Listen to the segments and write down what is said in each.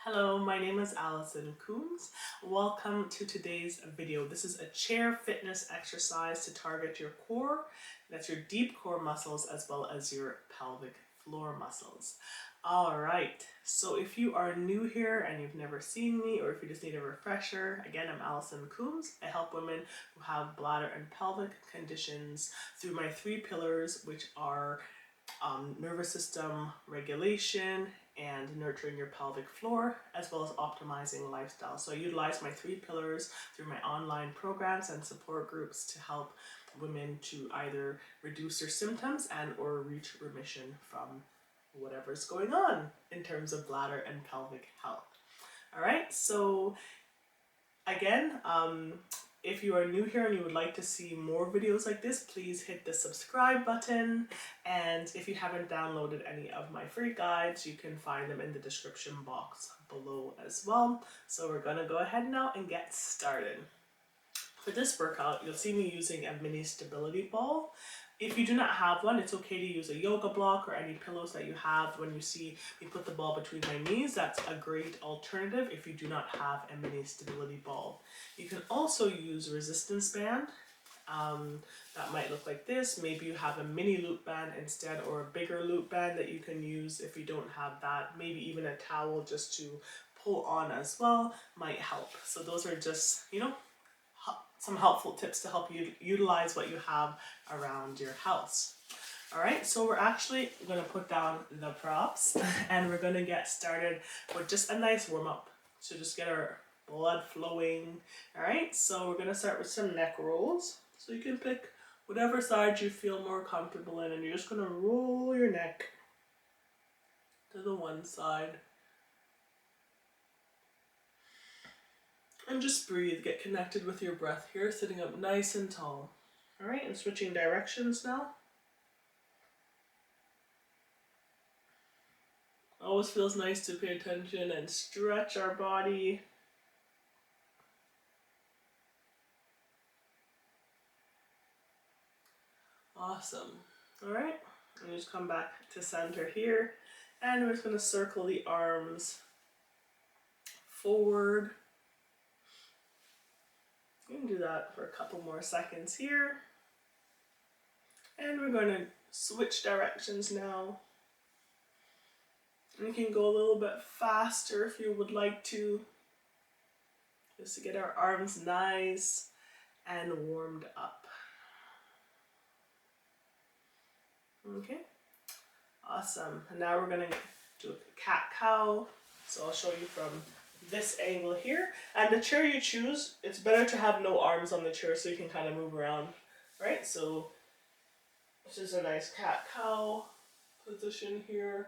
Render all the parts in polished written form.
Hello, my name is Alison Coombs. Welcome to today's video. This is a chair fitness exercise to target your core. That's your deep core muscles as well as your pelvic floor muscles. All right, so if you are new here and you've never seen me, or if you just need a refresher, again, I'm Alison Coombs. I help women who have bladder and pelvic conditions through my 3 pillars, which are nervous system regulation and nurturing your pelvic floor, as well as optimizing lifestyle. So I utilize my 3 pillars through my online programs and support groups to help women to either reduce their symptoms and or reach remission from whatever's going on in terms of bladder and pelvic health. All right, so again, if you are new here and you would like to see more videos like this, please hit the subscribe button. And if you haven't downloaded any of my free guides, you can find them in the description box below as well. So we're gonna go ahead now and get started. For this workout, you'll see me using a mini stability ball. If you do not have one, it's okay to use a yoga block or any pillows that you have. When you see me put the ball between my knees, that's a great alternative if you do not have a mini stability ball. You can also use resistance band. That might look like this. Maybe you have a mini loop band instead, or a bigger loop band that you can use if you don't have that. Maybe even a towel just to pull on as well might help. So those are just, some helpful tips to help you utilize what you have around your house. All right, so we're actually going to put down the props and we're going to get started with just a nice warm up. So just get our blood flowing. All right, so we're going to start with some neck rolls. So you can pick whatever side you feel more comfortable in, and you're just going to roll your neck to the one side. And just breathe, get connected with your breath here, sitting up nice and tall. All right, and switching directions now. Always feels nice to pay attention and stretch our body. Awesome. All right, and just come back to center here. And we're just gonna circle the arms forward. You can do that for a couple more seconds here. And we're going to switch directions now. And you can go a little bit faster if you would like to, just to get our arms nice and warmed up. Okay, awesome. And now we're going to do a cat-cow. So I'll show you from this angle here, and the chair you choose, it's better to have no arms on the chair so you can kind of move around, right? So this is a nice cat-cow position here.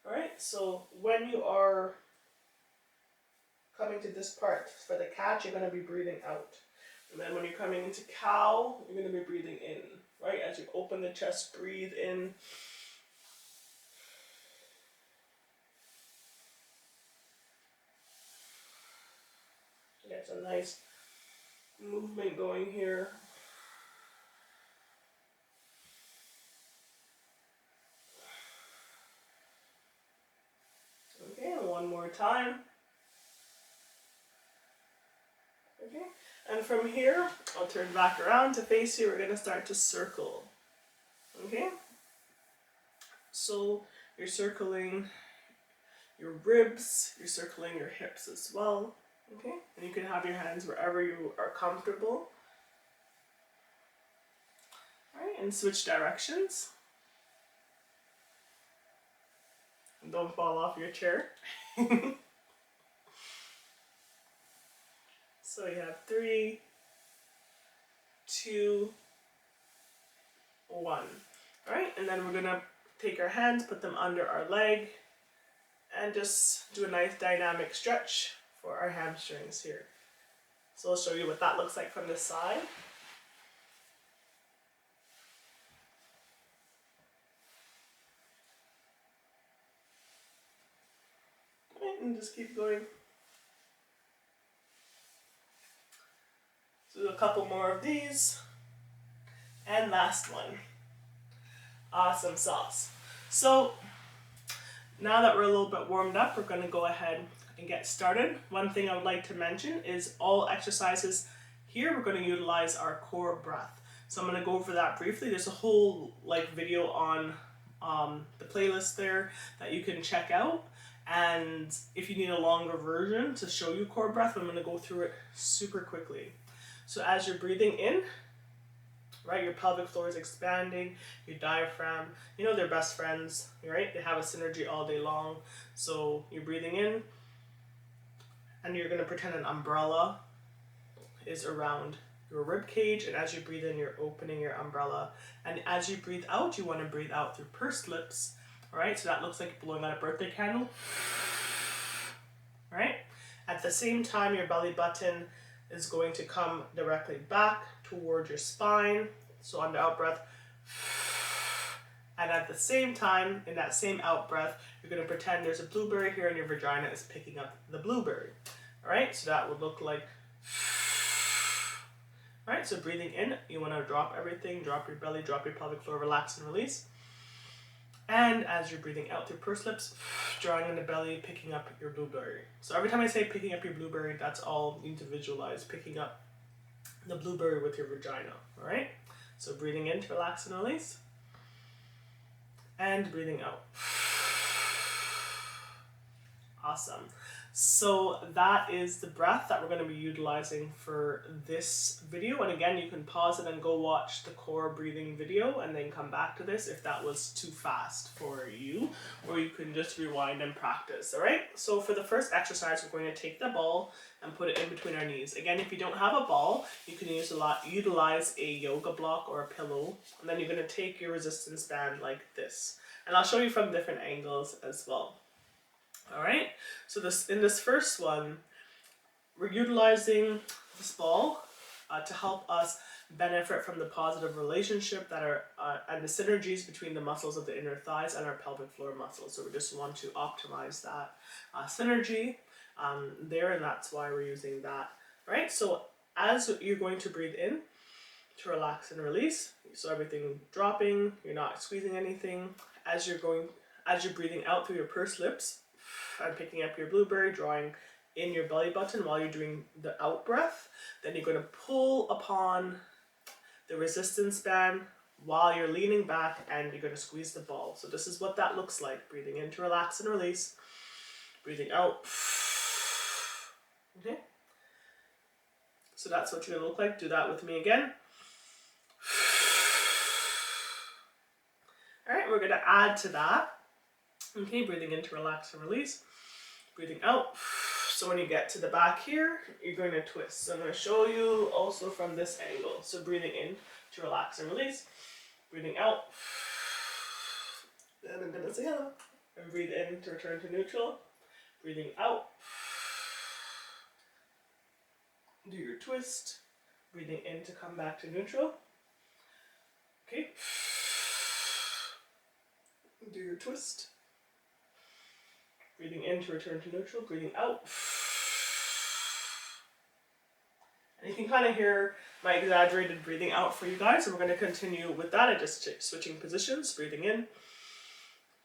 All right, so when you are coming to this part for the cat, you're going to be breathing out, and then when you're coming into cow, you're going to be breathing in, right? As you open the chest, breathe in. Get some nice movement going here. Okay, and one more time. Okay, and from here, I'll turn back around to face you. We're going to start to circle. Okay, so you're circling your ribs, you're circling your hips as well. Okay, and you can have your hands wherever you are comfortable. All right, and switch directions. And don't fall off your chair. So you have 3, 2, 1. All right, and then we're gonna take our hands, put them under our leg, and just do a nice dynamic stretch for our hamstrings here. So I'll show you what that looks like from this side. All right, and just keep going. So do a couple more of these. And last one. Awesome sauce. So Now that we're a little bit warmed up, we're going to go ahead and get started. One thing I would like to mention is all exercises here, we're going to utilize our core breath. So I'm going to go over that briefly. There's a whole video on the playlist there that you can check out. And if you need a longer version to show you core breath, I'm going to go through it super quickly. So as you're breathing in, right, your pelvic floor is expanding, your diaphragm, you know, they're best friends, right? They have a synergy all day long. So you're breathing in, and you're going to pretend an umbrella is around your rib cage, and as you breathe in, you're opening your umbrella. And as you breathe out, you want to breathe out through pursed lips, right? So that looks like blowing out a birthday candle, right? At the same time, your belly button is going to come directly back toward your spine. So on the out breath, and at the same time, in that same out breath, you're going to pretend there's a blueberry here and your vagina is picking up the blueberry. All right, so that would look like, all right, so breathing in, you want to drop everything, drop your belly, drop your pelvic floor, relax and release. And as you're breathing out through pursed lips, drawing in the belly, picking up your blueberry. So every time I say picking up your blueberry, that's all you need to visualize, picking up the blueberry with your vagina, all right? So breathing in to relax and release. And breathing out. Awesome. So that is the breath that we're going to be utilizing for this video. And again, you can pause it and go watch the core breathing video and then come back to this if that was too fast for you, or you can just rewind and practice. All right. So for the first exercise, we're going to take the ball and put it in between our knees. Again, if you don't have a ball, you can utilize a yoga block or a pillow. And then you're going to take your resistance band like this. And I'll show you from different angles as well. All right, so in this first one, we're utilizing this ball to help us benefit from the positive relationship that are and the synergies between the muscles of the inner thighs and our pelvic floor muscles. So we just want to optimize that synergy there, and that's why we're using that. All right, so as you're going to breathe in to relax and release, so everything dropping, you're not squeezing anything. As you're breathing out through your pursed lips, and picking up your blueberry, drawing in your belly button while you're doing the out breath. Then you're going to pull upon the resistance band while you're leaning back, and you're going to squeeze the ball. So this is what that looks like. Breathing in to relax and release. Breathing out. Okay. So that's what you're going to look like. Do that with me again. All right, we're going to add to that. Okay, breathing in to relax and release. Breathing out. So when you get to the back here, you're going to twist. So I'm going to show you also from this angle. So breathing in to relax and release. Breathing out. Then I'm going to say hello. And breathe in to return to neutral. Breathing out. Do your twist. Breathing in to come back to neutral. Okay. Do your twist. Breathing in to return to neutral, breathing out. And you can kind of hear my exaggerated breathing out for you guys. So we're going to continue with that. I just switching positions, breathing in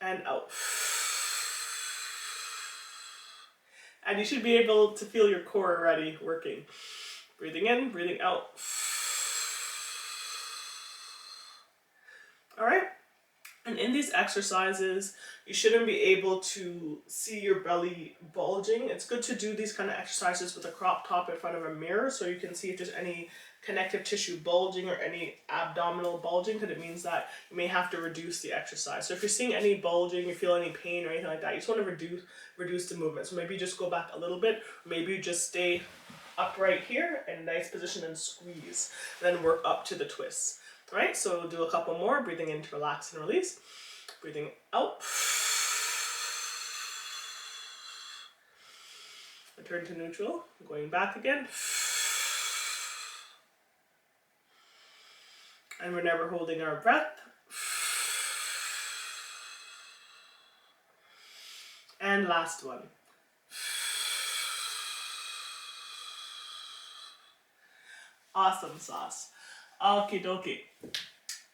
and out. And you should be able to feel your core already working. Breathing in, breathing out. All right. And in these exercises, you shouldn't be able to see your belly bulging. It's good to do these kind of exercises with a crop top in front of a mirror so you can see if there's any connective tissue bulging or any abdominal bulging, because it means that you may have to reduce the exercise. So if you're seeing any bulging, you feel any pain or anything like that, you just want to reduce the movement. So maybe you just go back a little bit, maybe you just stay upright here in a nice position and squeeze, then work up to the twists. All right, so we'll do a couple more. Breathing in to relax and release. Breathing out. Return to neutral. Going back again. And we're never holding our breath. And last one. Awesome sauce. Okie dokie.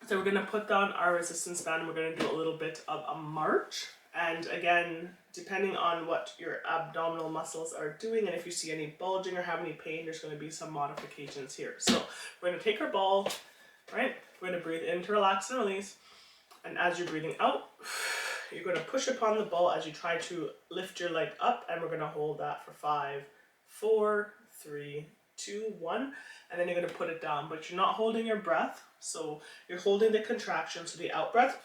So we're going to put down our resistance band and we're going to do a little bit of a march. And again, depending on what your abdominal muscles are doing and if you see any bulging or have any pain, there's going to be some modifications here. So we're going to take our ball, right? We're going to breathe in to relax and release. And as you're breathing out, you're going to push upon the ball as you try to lift your leg up, and we're going to hold that for 5, 4, 3, 2, 1, and then you're going to put it down, but you're not holding your breath. So you're holding the contraction, so the out breath,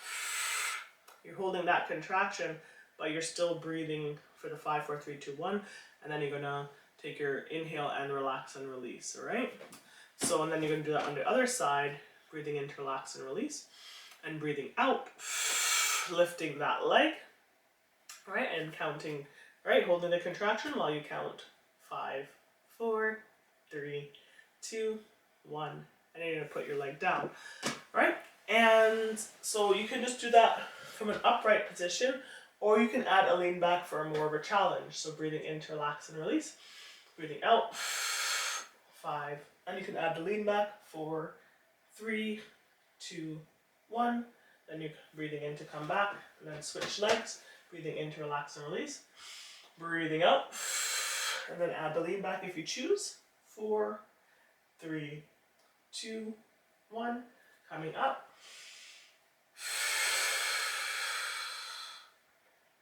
you're holding that contraction, but you're still breathing for the 5, 4, 3, 2, 1, and then you're going to take your inhale and relax and release, all right? So, and then you're going to do that on the other side, breathing in to relax and release, and breathing out, lifting that leg, right, and counting, right, holding the contraction while you count 5, 4, 3, 2, 1, and then you're going to put your leg down, right? And so you can just do that from an upright position, or you can add a lean back for more of a challenge. So breathing in to relax and release, breathing out, 5, and you can add the lean back, 4, 3, 2, 1, then you're breathing in to come back, and then switch legs, breathing in to relax and release, breathing out, and then add the lean back if you choose, 4, 3, 2, 1, coming up,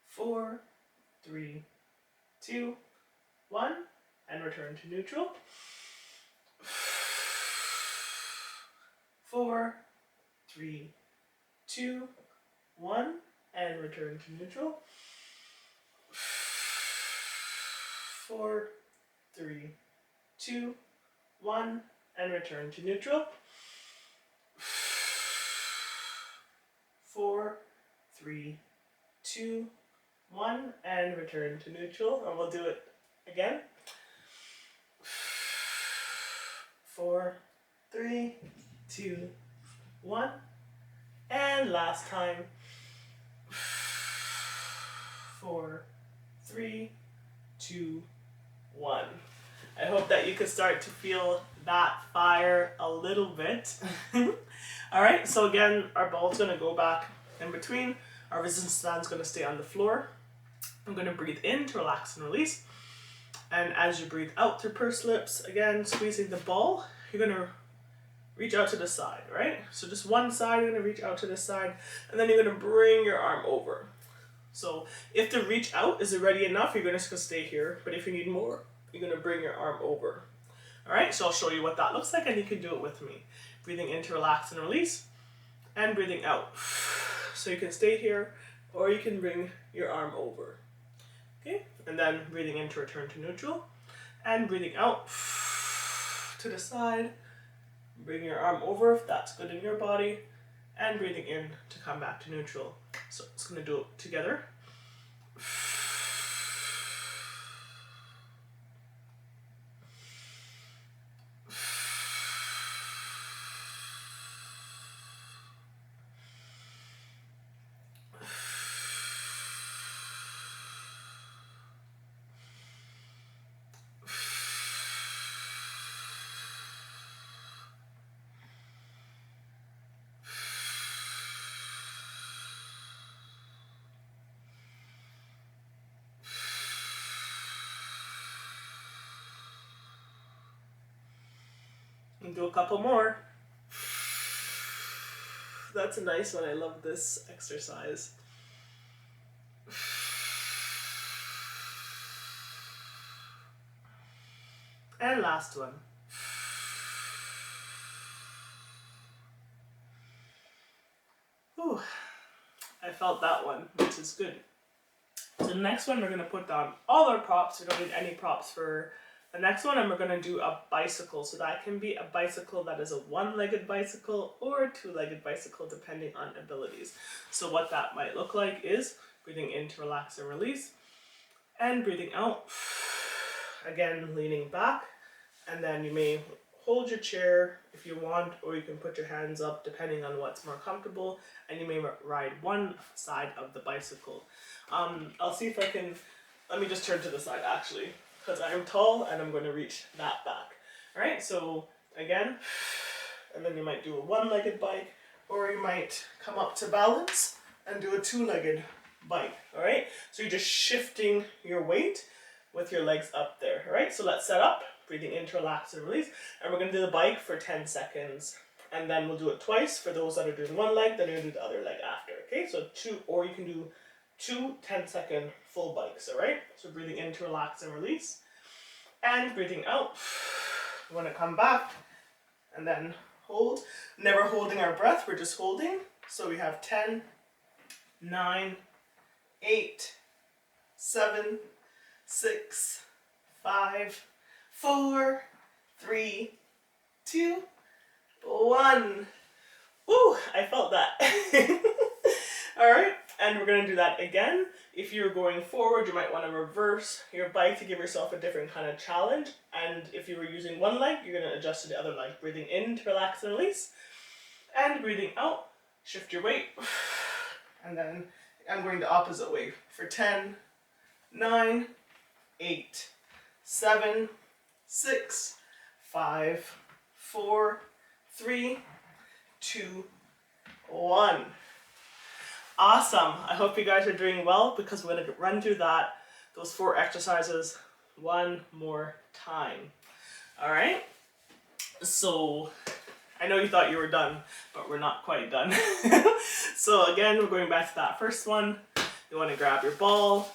4, 3, 2, 1, and return to neutral, 4, 3, 2, 1, and return to neutral, 4, 3, 2, 1, and return to neutral, 4, 3, 2, 1, and return to neutral, and we'll do it again, 4, 3, 2, 1, and last time, 4, 3, 2, 1. I hope that you could start to feel that fire a little bit. All right, so again, our ball's gonna go back in between. Our resistance band's gonna stay on the floor. I'm gonna breathe in to relax and release. And as you breathe out through pursed lips, again, squeezing the ball, you're gonna reach out to the side, right? So just one side, you're gonna reach out to the side, and then you're gonna bring your arm over. So if the reach out is already enough, you're just gonna stay here. But if you need more, you're gonna bring your arm over. All right, so I'll show you what that looks like, and you can do it with me. Breathing in to relax and release, and breathing out. So you can stay here, or you can bring your arm over. Okay, and then breathing in to return to neutral, and breathing out to the side. Bring your arm over if that's good in your body, and breathing in to come back to neutral. So it's going to do it together. And do a couple more. That's a nice one. I love this exercise. And last one. Ooh, I felt that one, which is good. So the next one, we're going to put down all our props. We don't need any props for the next one, and we're going to do a bicycle. So that can be a bicycle that is a one-legged bicycle or a two-legged bicycle, depending on abilities. So what that might look like is breathing in to relax and release, and breathing out. Again, leaning back, and then you may hold your chair if you want, or you can put your hands up depending on what's more comfortable, and you may ride one side of the bicycle. I'll see if I can, let me just turn to the side actually, because I'm tall and I'm going to reach that back. All right, so again, and then you might do a one-legged bike, or you might come up to balance and do a two-legged bike, all right? So you're just shifting your weight with your legs up there, all right? So let's set up, breathing in to relax and release, and we're gonna do the bike for 10 seconds, and then we'll do it twice for those that are doing one leg, then you're gonna do the other leg after, okay? So two, or you can do two 10-second full bikes, all right? So breathing in to relax and release, and breathing out. We wanna come back, and then hold, never holding our breath, we're just holding. So we have 10, 9, 8, 7, 6, 5, 4, 3, 2, 1. Woo, I felt that. All right, and we're gonna do that again. If you're going forward, you might want to reverse your bike to give yourself a different kind of challenge. And if you were using one leg, you're gonna adjust to the other leg. Breathing in to relax and release, and breathing out, shift your weight. And then I'm going the opposite way for 10, 9, 8, 7, 6, 5, 4, 3, 2, 1. Awesome. I hope you guys are doing well, because we're going to run through those 4 exercises one more time. All right. So I know you thought you were done, but we're not quite done. So again, we're going back to that first one. You want to grab your ball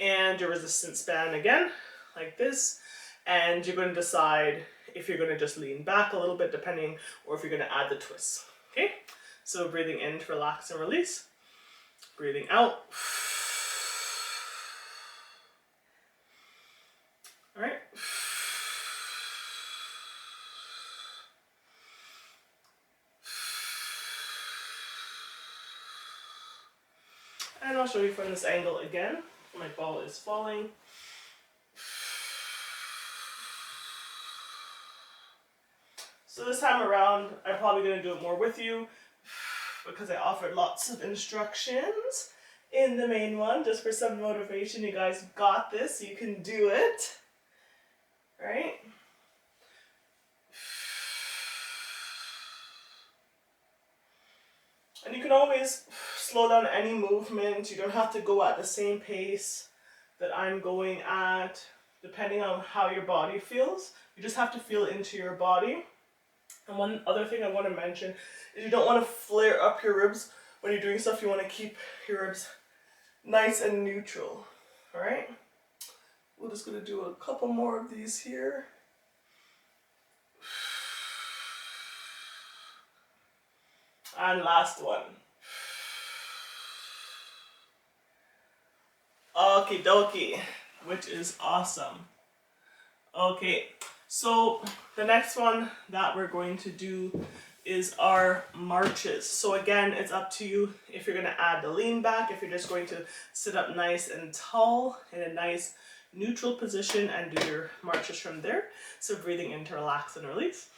and your resistance band again, like this. And you're going to decide if you're going to just lean back a little bit, depending, or if you're going to add the twists. Okay? So breathing in to relax and release. Breathing out. All right. And I'll show you from this angle again. My ball is falling. So this time around, I'm probably going to do it more with you, because I offered lots of instructions in the main one, just for some motivation. You guys got this, you can do it, right? And you can always slow down any movement. You don't have to go at the same pace that I'm going at, depending on how your body feels. You just have to feel into your body. And one other thing I want to mention is you don't want to flare up your ribs when you're doing stuff. You want to keep your ribs nice and neutral. All right? We're just going to do a couple more of these here. And last one. Okie dokie, which is awesome. Okay, so the next one that we're going to do is our marches. So again, it's up to you if you're going to add the lean back, if you're just going to sit up nice and tall in a nice neutral position and do your marches from there. So breathing in to relax and release,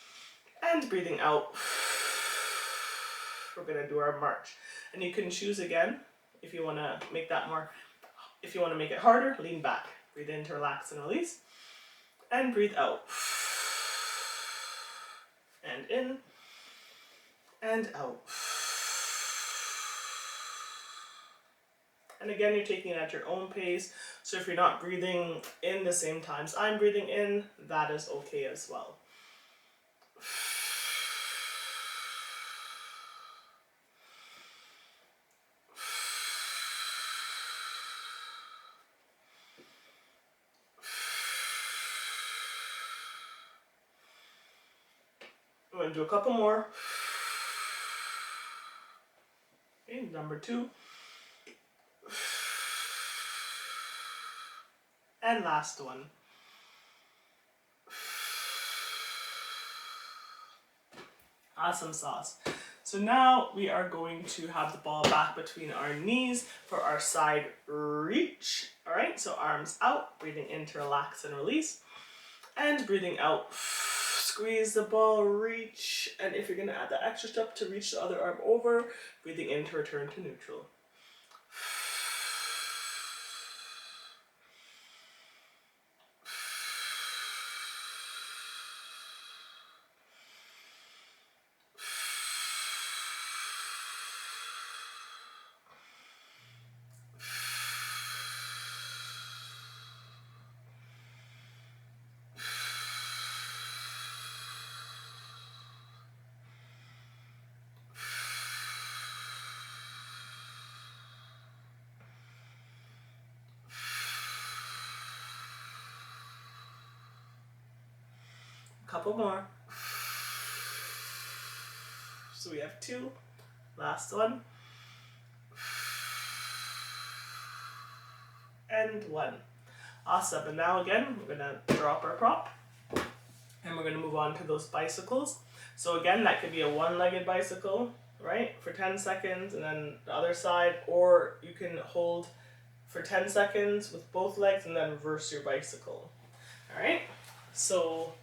and breathing out. We're going to do our march. And you can choose again if you want to make that more, if you want to make it harder, lean back. Breathe in to relax and release, and breathe out. And in, and out. And again, you're taking it at your own pace. So if you're not breathing in the same times I'm breathing in, that is okay as well. I'm going to do a couple more. Okay, number 2. And last one. Awesome sauce. So now we are going to have the ball back between our knees for our side reach. All right, so arms out, breathing in to relax and release, and breathing out. Squeeze the ball, reach, and if you're going to add the extra step to reach the other arm over, breathing in to return to neutral. couple more. So we have 2. Last one. And 1. Awesome. And now again, we're going to drop our prop. And we're going to move on to those bicycles. So again, that could be a one-legged bicycle, right? For 10 seconds, and then the other side. Or you can hold for 10 seconds with both legs and then reverse your bicycle. All right? So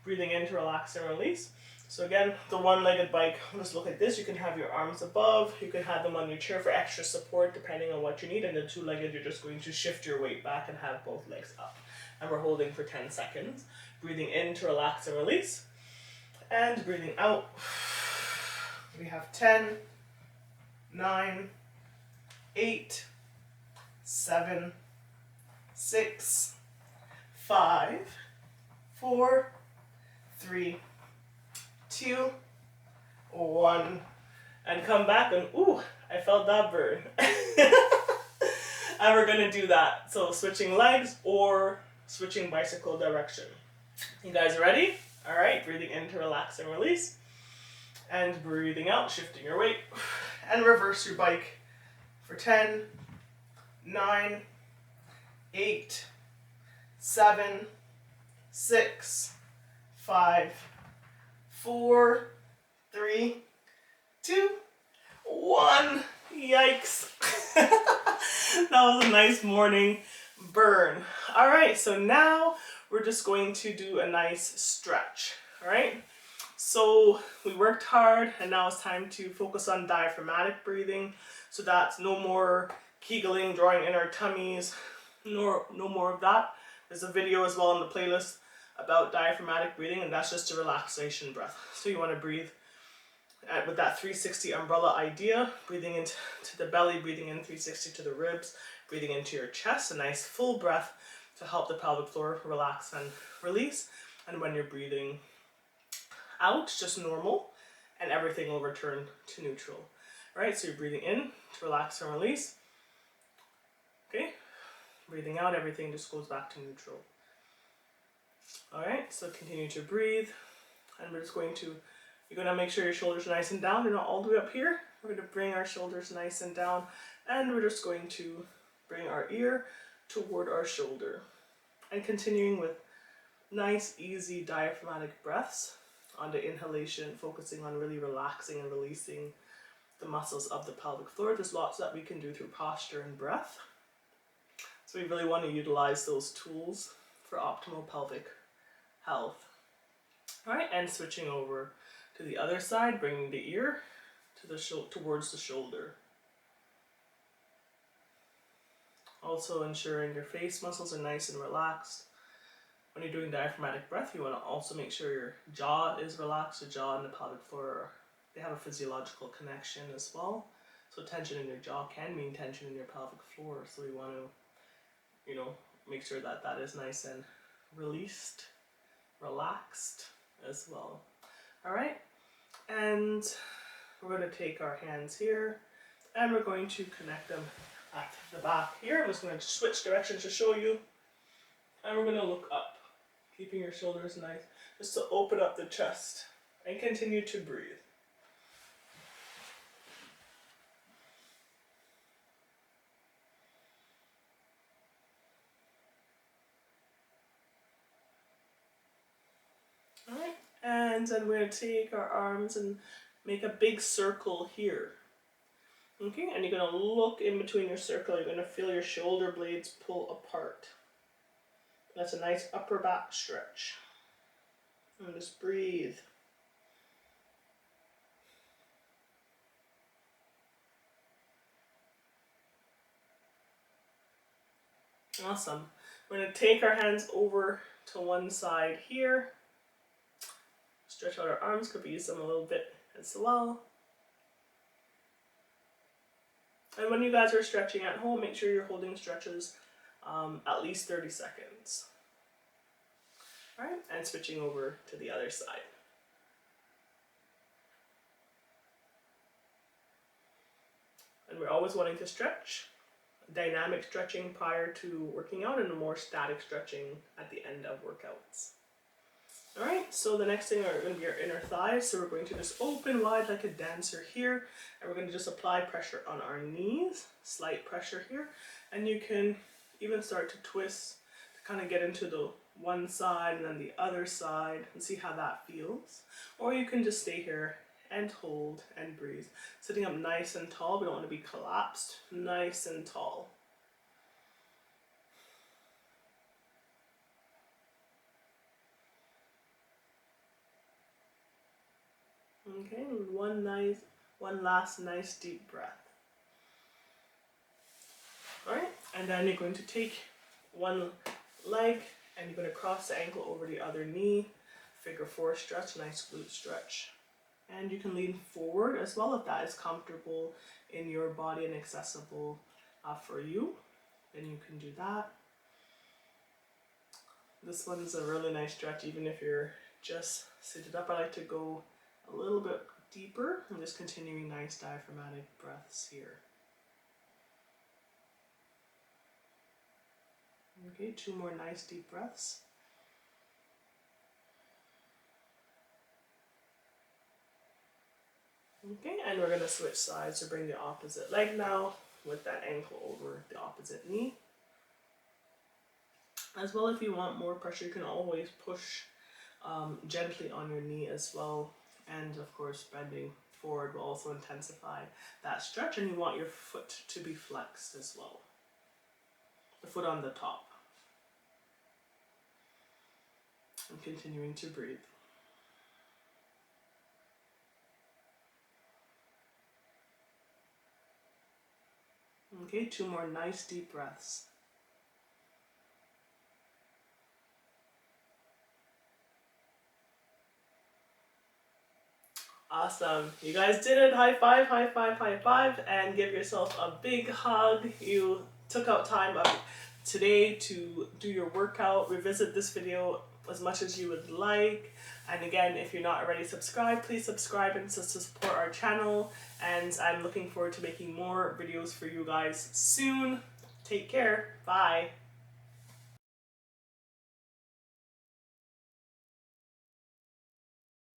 breathing in to relax and release. So again, the one-legged bike, let's look at this. You can have your arms above. You can have them on your chair for extra support depending on what you need. And the two-legged, you're just going to shift your weight back and have both legs up. And we're holding for 10 seconds. Breathing in to relax and release. And breathing out. We have 10, 9, 8, 7, 6, 5, 4, 3, 2, 1, and come back, and ooh, I felt that burn. And we're gonna do that. So switching legs or switching bicycle direction. You guys ready? All right, breathing in to relax and release. And breathing out, shifting your weight. And reverse your bike for 10, 9, 8, 7, 6, 5, 4, 3, 2, 1. Yikes. That was a nice morning burn. All right, so now we're just going to do a nice stretch. All right, so we worked hard and now it's time to focus on diaphragmatic breathing. So that's no more kegling, drawing in our tummies, no more of that. There's a video as well in the playlist about diaphragmatic breathing, and that's just a relaxation breath. So you want to breathe with that 360 umbrella idea, breathing into the belly, breathing in 360 to the ribs, breathing into your chest, a nice full breath to help the pelvic floor relax and release. And when you're breathing out, just normal, and everything will return to neutral. All right, so you're breathing in to relax and release. Okay, breathing out, everything just goes back to neutral. All right, so continue to breathe, and we're just going to, you're going to make sure your shoulders are nice and down. They're not all the way up here. We're going to bring our shoulders nice and down, and we're just going to bring our ear toward our shoulder. And continuing with nice, easy diaphragmatic breaths on the inhalation, focusing on really relaxing and releasing the muscles of the pelvic floor. There's lots that we can do through posture and breath. So we really want to utilize those tools for optimal pelvic health. All right, and switching over to the other side, bringing the ear to the towards the shoulder. Also ensuring your face muscles are nice and relaxed. When you're doing diaphragmatic breath, you want to also make sure your jaw is relaxed. The jaw and the pelvic floor, they have a physiological connection as well. So tension in your jaw can mean tension in your pelvic floor. So we want to, make sure that that is nice and released, relaxed as well. All right, and we're going to take our hands here and we're going to connect them at the back here. I'm just going to switch directions to show you, and we're going to look up, keeping your shoulders nice, just to open up the chest and continue to breathe. Alright, and then we're going to take our arms and make a big circle here. Okay, and you're going to look in between your circle. You're going to feel your shoulder blades pull apart. That's a nice upper back stretch. And just breathe. Awesome. We're going to take our hands over to one side here. Stretch out our arms, could we use them a little bit as well. And when you guys are stretching at home, make sure you're holding stretches at least 30 seconds. All right, and switching over to the other side. And we're always wanting to stretch. Dynamic stretching prior to working out and more static stretching at the end of workouts. Alright, so the next thing are going to be our inner thighs. So we're going to just open wide like a dancer here. And we're going to just apply pressure on our knees. Slight pressure here. And you can even start to twist to kind of get into the one side and then the other side and see how that feels. Or you can just stay here and hold and breathe. Sitting up nice and tall. We don't want to be collapsed. Nice and tall. Okay, one last nice deep breath. Alright, and then you're going to take one leg and you're going to cross the ankle over the other knee. Figure 4 stretch, nice glute stretch. And you can lean forward as well if that is comfortable in your body and accessible for you. Then you can do that. This one's a really nice stretch even if you're just seated up. I like to go a little bit deeper. I'm just continuing nice diaphragmatic breaths here. Okay, 2 more nice deep breaths. Okay, and we're going to switch sides to bring the opposite leg now with that ankle over the opposite knee. As well, if you want more pressure, you can always push gently on your knee as well. And of course, bending forward will also intensify that stretch, and you want your foot to be flexed as well. The foot on the top. And continuing to breathe. Okay, 2 more nice deep breaths. Awesome. You guys did it. High five, high five, high five, and give yourself a big hug. You took out time today to do your workout. Revisit this video as much as you would like. And again, if you're not already subscribed, please subscribe and to support our channel. And I'm looking forward to making more videos for you guys soon. Take care. Bye.